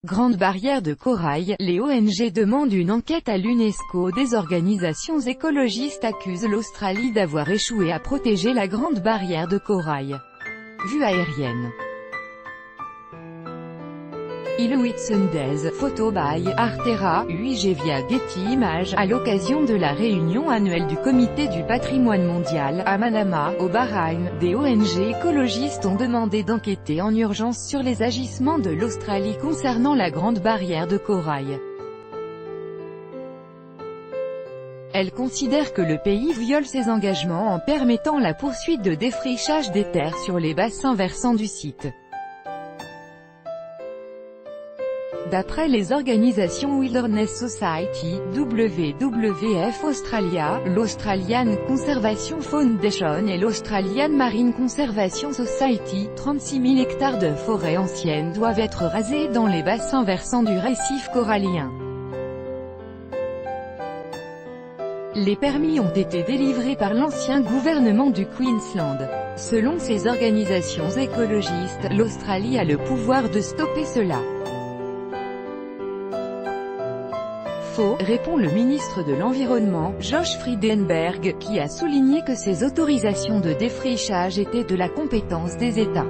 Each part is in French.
Grande barrière de corail, les ONG demandent une enquête à l'UNESCO. Des organisations écologistes accusent l'Australie d'avoir échoué à protéger la Grande barrière de corail. Vue aérienne. Inuit Sundays, photo by Artera, UIG via Getty Images, à l'occasion de la réunion annuelle du Comité du patrimoine mondial, à Manama, au Bahreïn, des ONG écologistes ont demandé d'enquêter en urgence sur les agissements de l'Australie concernant la Grande barrière de corail. Elles considèrent que le pays viole ses engagements en permettant la poursuite de défrichage des terres sur les bassins versants du site. D'après les organisations Wilderness Society, WWF Australia, l'Australian Conservation Foundation et l'Australian Marine Conservation Society, 36 000 hectares de forêts anciennes doivent être rasés dans les bassins versants du récif corallien. Les permis ont été délivrés par l'ancien gouvernement du Queensland. Selon ces organisations écologistes, l'Australie a le pouvoir de stopper cela. Faux, répond le ministre de l'Environnement, Josh Frydenberg, qui a souligné que ces autorisations de défrichage étaient de la compétence des États.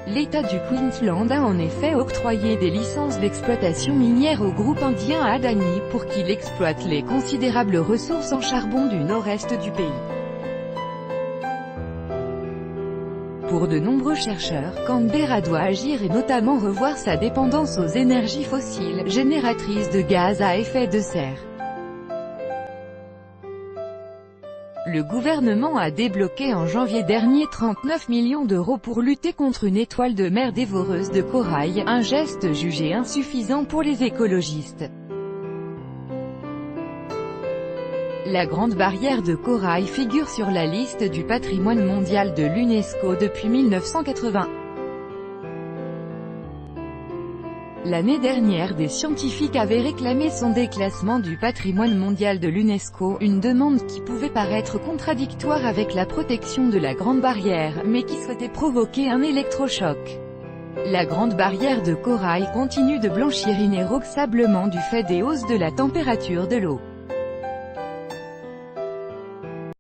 L'État du Queensland a en effet octroyé des licences d'exploitation minière au groupe indien Adani pour qu'il exploite les considérables ressources en charbon du nord-est du pays. Pour de nombreux chercheurs, Canberra doit agir et notamment revoir sa dépendance aux énergies fossiles, génératrices de gaz à effet de serre. Le gouvernement a débloqué en janvier dernier 39 millions d'euros pour lutter contre une étoile de mer dévoreuse de corail, un geste jugé insuffisant pour les écologistes. La Grande barrière de corail figure sur la liste du patrimoine mondial de l'UNESCO depuis 1980. L'année dernière, des scientifiques avaient réclamé son déclassement du patrimoine mondial de l'UNESCO, une demande qui pouvait paraître contradictoire avec la protection de la Grande barrière, mais qui souhaitait provoquer un électrochoc. La Grande barrière de corail continue de blanchir inexorablement du fait des hausses de la température de l'eau.